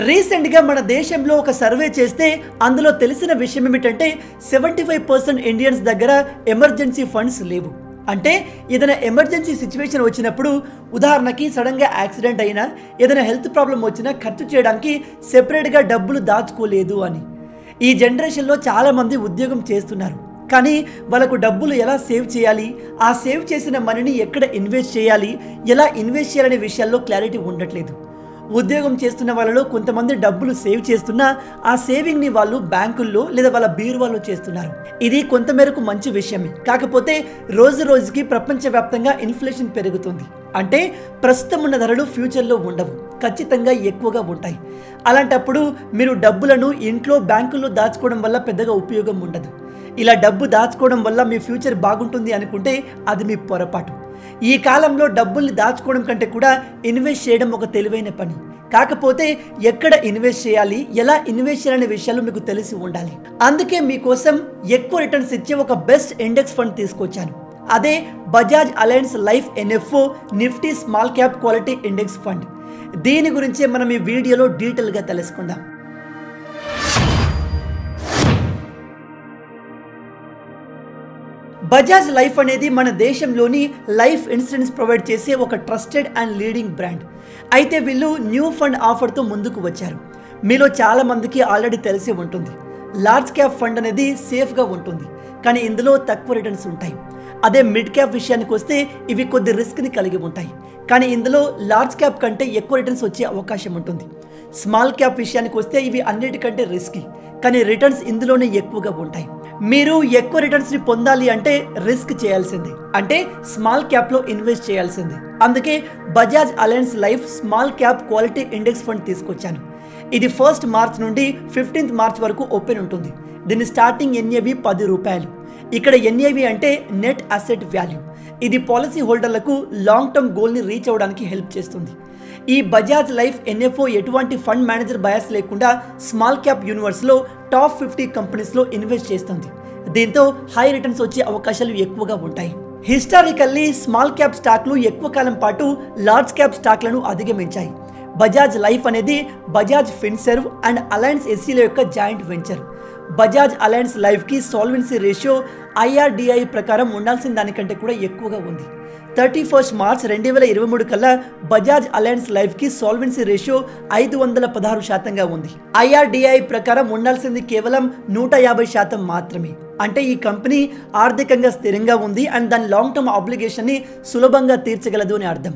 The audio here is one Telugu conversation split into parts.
రీసెంట్గా మన దేశంలో ఒక సర్వే చేస్తే అందులో తెలిసిన విషయం ఏమిటంటే 75% ఇండియన్స్ దగ్గర ఎమర్జెన్సీ ఫండ్స్ లేవు. అంటే ఏదైనా ఎమర్జెన్సీ సిచ్యువేషన్ వచ్చినప్పుడు, ఉదాహరణకి సడన్గా యాక్సిడెంట్ అయినా, ఏదైనా హెల్త్ ప్రాబ్లం వచ్చినా ఖర్చు చేయడానికి సెపరేట్గా డబ్బులు దాచుకోలేదు అని. ఈ జనరేషన్లో చాలామంది ఉద్యోగం చేస్తున్నారు, కానీ వాళ్ళకు డబ్బులు ఎలా సేవ్ చేయాలి, ఆ సేవ్ చేసిన మనీని ఎక్కడ ఇన్వెస్ట్ చేయాలి, ఎలా ఇన్వెస్ట్ చేయాలనే విషయాల్లో క్లారిటీ ఉండట్లేదు. ఉద్యోగం చేస్తున్న వాళ్ళలో కొంతమంది డబ్బులు సేవ్ చేస్తున్నా ఆ సేవింగ్ని వాళ్ళు బ్యాంకుల్లో లేదా వాళ్ళ బీరువాలో చేస్తున్నారు. ఇది కొంతమేరకు మంచి విషయమే. కాకపోతే రోజు రోజుకి ప్రపంచవ్యాప్తంగా ఇన్ఫ్లేషన్ పెరుగుతుంది. అంటే ప్రస్తుతం ఉన్న ధరలు ఫ్యూచర్లో ఉండవు, ఖచ్చితంగా ఎక్కువగా ఉంటాయి. అలాంటప్పుడు మీరు డబ్బులను ఇంట్లో బ్యాంకుల్లో దాచుకోవడం వల్ల పెద్దగా ఉపయోగం ఉండదు. ఇలా డబ్బు దాచుకోవడం వల్ల మీ ఫ్యూచర్ బాగుంటుంది అనుకుంటే అది మీ పొరపాటు. ఈ కాలంలో డబ్బుల్ని దాచుకోవడం కంటే కూడా ఇన్వెస్ట్ చేయడం ఒక తెలివైన పని. కాకపోతే ఎక్కడ ఇన్వెస్ట్ చేయాలి, ఎలా ఇన్వెస్ట్ చేయాలనే విషయాలు మీకు తెలిసి ఉండాలి. అందుకే మీకోసం ఎక్కువ రిటర్న్స్ ఇచ్చే ఒక బెస్ట్ ఇండెక్స్ ఫండ్ తీసుకొచ్చాను. అదే Bajaj alliance life NFO Nifty small cap quality index fund. దీని గురించే మనం ఈ వీడియోలో డీటెయిల్గా తెలుసుకుందాం. బజాజ్ లైఫ్ అనేది మన దేశంలోని లైఫ్ ఇన్సూరెన్స్ ప్రొవైడ్ చేసే ఒక ట్రస్టెడ్ అండ్ లీడింగ్ బ్రాండ్. అయితే వీళ్ళు న్యూ ఫండ్ ఆఫర్తో ముందుకు వచ్చారు. మీలో చాలామందికి ఆల్రెడీ తెలిసి ఉంటుంది, లార్జ్ క్యాప్ ఫండ్ అనేది సేఫ్గా ఉంటుంది, కానీ ఇందులో తక్కువ రిటర్న్స్ ఉంటాయి. అదే మిడ్ క్యాప్ విషయానికి వస్తే ఇవి కొద్ది రిస్క్ని కలిగి ఉంటాయి, కానీ ఇందులో లార్జ్ క్యాప్ కంటే ఎక్కువ రిటర్న్స్ వచ్చే అవకాశం ఉంటుంది. స్మాల్ క్యాప్ విషయానికి వస్తే ఇవి అన్నిటికంటే రిస్కీ, కానీ రిటర్న్స్ ఇందులోనే ఎక్కువగా ఉంటాయి. మీరు ఎక్కువ రిటర్న్స్ని పొందాలి అంటే రిస్క్ చేయాల్సిందే, అంటే స్మాల్ క్యాప్లో ఇన్వెస్ట్ చేయాల్సిందే. అందుకే Bajaj alliance life small cap quality index fund తీసుకొచ్చాను. ఇది 1 మార్చ్ నుండి 15 మార్చ్ వరకు ఓపెన్ ఉంటుంది. దీని స్టార్టింగ్ ఎన్ఏవి ₹10. ఇక్కడ ఎన్ఏవి అంటే నెట్ అసెట్ వాల్యూ. ఇది పాలసీ హోల్డర్లకు లాంగ్ టర్మ్ గోల్ని రీచ్ అవ్వడానికి హెల్ప్ చేస్తుంది. ఈ బజాజ్ లైఫ్ ఎన్ఎఫ్ఓ ఎటువంటి ఫండ్ మేనేజర్ బయాస్ లేకుండా స్మాల్ క్యాప్ యూనివర్స్లో టాప్ 50 కంపెనీస్లో ఇన్వెస్ట్ చేస్తుంది. దీంతో హై రిటర్న్స్ వచ్చే అవకాశాలు ఎక్కువగా ఉంటాయి. హిస్టారికల్లీ స్మాల్ క్యాప్ స్టాక్లు ఎక్కువ కాలం పాటు లార్జ్ క్యాప్ స్టాక్లను అధిగమించాయి. బజాజ్ లైఫ్ అనేది బజాజ్ ఫిన్సర్వ్ అండ్ అలయన్స్ ఎస్సీల యొక్క జాయింట్ వెంచర్. బజాజ్ అలయన్స్ లైఫ్కి సాల్వెన్సీ రేషియో IRDAI ప్రకారం ఉండాల్సిన దానికంటే కూడా ఎక్కువగా ఉంది. 31 మార్చ్ 2023 కల్లా బజాజ్ అలయన్స్ లైఫ్కి సాల్వెన్సీ రేషియో 516% ఉంది. IRDAI ప్రకారం ఉండాల్సింది కేవలం 150% మాత్రమే. అంటే ఈ కంపెనీ ఆర్థికంగా స్థిరంగా ఉంది అండ్ దాని లాంగ్ టర్మ్ ఆబ్లిగేషన్ని సులభంగా తీర్చగలదు అని అర్థం.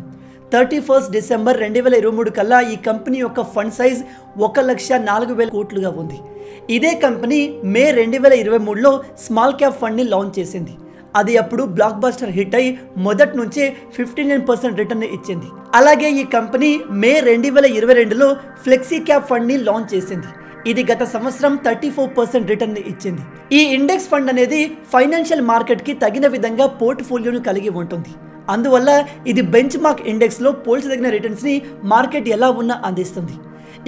31 డిసెంబర్ 2023 కల్లా ఈ కంపెనీ యొక్క ఫండ్ సైజ్ 1,04,000 కోట్లుగా ఉంది. ఇదే కంపెనీ మే 2023లో స్మాల్ క్యాప్ ఫండ్ని లాంచ్ చేసింది. అది అప్పుడు బ్లాక్ బస్టర్ హిట్ అయి మొదటి నుంచే 59% రిటర్న్ ఇచ్చింది. అలాగే ఈ కంపెనీ మే 2022లో ఫ్లెక్సీ క్యాప్ ఫండ్ని లాంచ్ చేసింది. ఇది గత సంవత్సరం 34% రిటర్న్ ఇచ్చింది. ఈ ఇండెక్స్ ఫండ్ అనేది ఫైనాన్షియల్ మార్కెట్కి తగిన విధంగా పోర్ట్ఫోలియోను కలిగి ఉంటుంది. అందువల్ల ఇది బెంచ్ మార్క్ ఇండెక్స్లో పోల్చదగిన రిటర్న్స్ని మార్కెట్ ఎలా ఉన్నా అందిస్తుంది.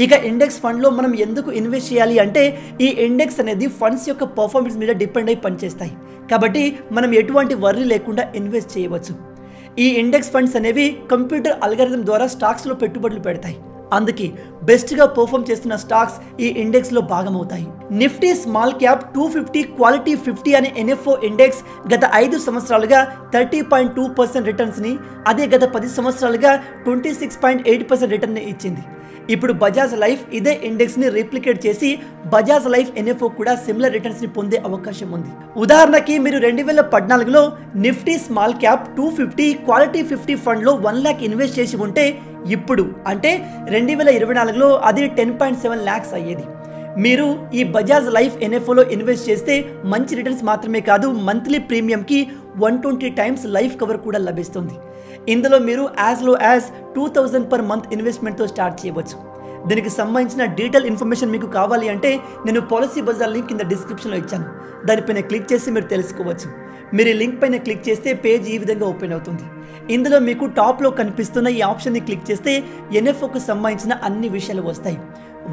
ఇక ఇండెక్స్ ఫండ్లో మనం ఎందుకు ఇన్వెస్ట్ చేయాలి అంటే, ఈ ఇండెక్స్ అనేది ఫండ్స్ యొక్క పర్ఫార్మెన్స్ మీద డిపెండ్ అయి పనిచేస్తాయి. కాబట్టి మనం ఎటువంటి వర్రీ లేకుండా ఇన్వెస్ట్ చేయవచ్చు. ఈ ఇండెక్స్ ఫండ్స్ అనేవి కంప్యూటర్ అల్గారిథం ద్వారా స్టాక్స్లో పెట్టుబడులు పెడతాయి. అందుకే బెస్ట్గా పర్ఫామ్ చేస్తున్న స్టాక్స్ ఈ ఇండెక్స్లో భాగమవుతాయి. నిఫ్టీ స్మాల్ క్యాప్ 250 క్వాలిటీ 50 అనే ఎన్ఎఫ్ఓ ఇండెక్స్ గత 5 సంవత్సరాలుగా 30.2% రిటర్న్స్ని, అదే గత 10 సంవత్సరాలుగా 26.8% రిటర్న్ని ఇచ్చింది. ఇప్పుడు బజాజ్ లైఫ్ ఇదే ఇండెక్స్ని రీప్లికేట్ చేసి బజాజ్ లైఫ్ ఎన్ఎఫ్ఓ కూడా సిమిలర్ రిటర్న్స్ని పొందే అవకాశం ఉంది. ఉదాహరణకి మీరు 2014లో నిఫ్టీ స్మాల్ క్యాప్ 250 క్వాలిటీ 50 ఫండ్లో 1 lakh ఇన్వెస్ట్ చేసి ఉంటే ఇప్పుడు అంటే 2024లో అది 10.7 lakhs అయ్యేది. మీరు ఈ బజాజ్ లైఫ్ ఎన్ఎఫ్ఓలో ఇన్వెస్ట్ చేస్తే మంచి రిటర్న్స్ మాత్రమే కాదు, మంత్లీ ప్రీమియంకి 120 times లైఫ్ కవర్ కూడా లభిస్తుంది. ఇందులో మీరు as low as 2000 per month ఇన్వెస్ట్మెంట్తో స్టార్ట్ చేయవచ్చు. దీనికి సంబంధించిన డీటెయిల్ ఇన్ఫర్మేషన్ మీకు కావాలి అంటే నేను పాలసీ బజార్ లింక్ కింద డిస్క్రిప్షన్లో ఇచ్చాను. దానిపైన క్లిక్ చేసి మీరు తెలుసుకోవచ్చు. మీరు ఈ లింక్ పైన క్లిక్ చేస్తే పేజ్ ఈ విధంగా ఓపెన్ అవుతుంది. ఇందులో మీకు టాప్లో కనిపిస్తున్న ఈ ఆప్షన్ని క్లిక్ చేస్తే ఎన్ఎఫ్ఓకు సంబంధించిన అన్ని విషయాలు వస్తాయి.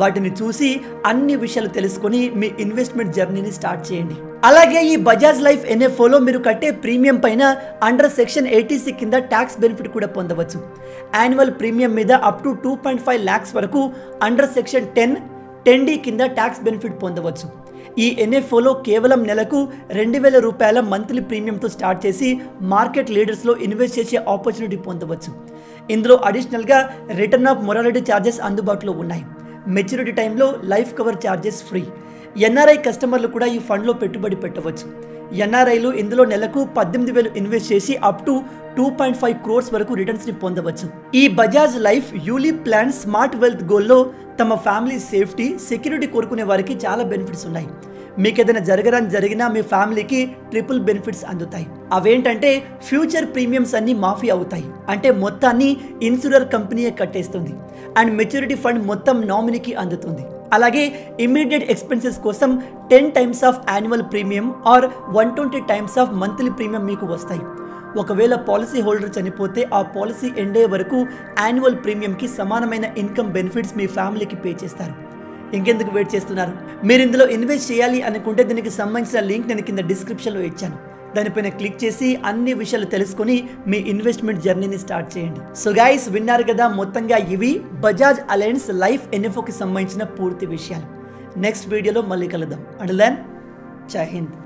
వాటిని చూసి అన్ని విషయాలు తెలుసుకొని మీ ఇన్వెస్ట్మెంట్ జర్నీని స్టార్ట్ చేయండి. అలాగే ఈ బజాజ్ లైఫ్ ఎన్ఎఫ్ఓలో మీరు కట్టే ప్రీమియం పైన అండర్ సెక్షన్ 80C కింద ట్యాక్స్ బెనిఫిట్ కూడా పొందవచ్చు. యాన్యువల్ ప్రీమియం మీద అప్ టు 2.5 lakhs వరకు అండర్ సెక్షన్ 10D కింద ట్యాక్స్ బెనిఫిట్ పొందవచ్చు. ఈ ఎన్ఎఫ్ఓలో కేవలం నెలకు 2,000 రూపాయల మంత్లీ ప్రీమియంతో స్టార్ట్ చేసి మార్కెట్ లీడర్స్లో ఇన్వెస్ట్ చేసే ఆపర్చునిటీ పొందవచ్చు. ఇందులో అడిషనల్గా రిటర్న్ ఆఫ్ మొరాలిటీ ఛార్జెస్ అందుబాటులో ఉన్నాయి. మెచ్యూరిటీ టైంలో life cover charges free. NRI కస్టమర్లు కూడా ఈ ఫండ్లో పెట్టుబడి పెట్టవచ్చు. ఎన్ఆర్ఐలు ఇందులో నెలకు 18,000 ఇన్వెస్ట్ చేసి అప్ టు 2.5 crores వరకు రిటర్న్స్ని పొందవచ్చు. ఈ Bajaj life ULIP plan smart wealth గోల్లో తమ ఫ్యామిలీ సేఫ్టీ, సెక్యూరిటీ కోరుకునే వారికి చాలా బెనిఫిట్స్ ఉన్నాయి. మీకు ఏదైనా జరిగినా మీ ఫ్యామిలీకి ట్రిపుల్ బెనిఫిట్స్ అందుతాయి. అవేంటంటే ఫ్యూచర్ ప్రీమియమ్స్ అన్ని మాఫీ అవుతాయి, అంటే మొత్తాన్ని ఇన్సూరర్ కంపెనీయే కట్టేస్తుంది. అండ్ మెచ్యూరిటీ ఫండ్ మొత్తం నామినీకి అందుతుంది. అలాగే ఇమ్మీడియట్ ఎక్స్పెన్సెస్ కోసం 10 times of annual premium or 120 times of monthly premium మీకు వస్తాయి. ఒకవేళ పాలసీ హోల్డర్ చనిపోతే ఆ పాలసీ ఎండ్ అయ్యే వరకు యాన్యువల్ ప్రీమియంకి సమానమైన ఇన్కమ్ బెనిఫిట్స్ మీ ఫ్యామిలీకి పే చేస్తారు. ఇంకెందుకు వెయిట్ చేస్తున్నారు? మీరు ఇందులో ఇన్వెస్ట్ చేయాలి అనుకుంటే దీనికి సంబంధించిన లింక్ నేను కింద డిస్క్రిప్షన్లో ఇచ్చాను. దానిపైన క్లిక్ చేసి అన్ని విషయాలు తెలుసుకొని మీ ఇన్వెస్ట్మెంట్ జర్నీని స్టార్ట్ చేయండి. సో గైస్, విన్నారు కదా, మొత్తంగా ఇవి బజాజ్ అలయన్స్ లైఫ్ ఎన్ఎఫ్ఓకి సంబంధించిన పూర్తి విషయాలు. నెక్స్ట్ వీడియోలో మళ్ళీ కలుద్దాం. అంటిల్ దెన్, జై హింద్.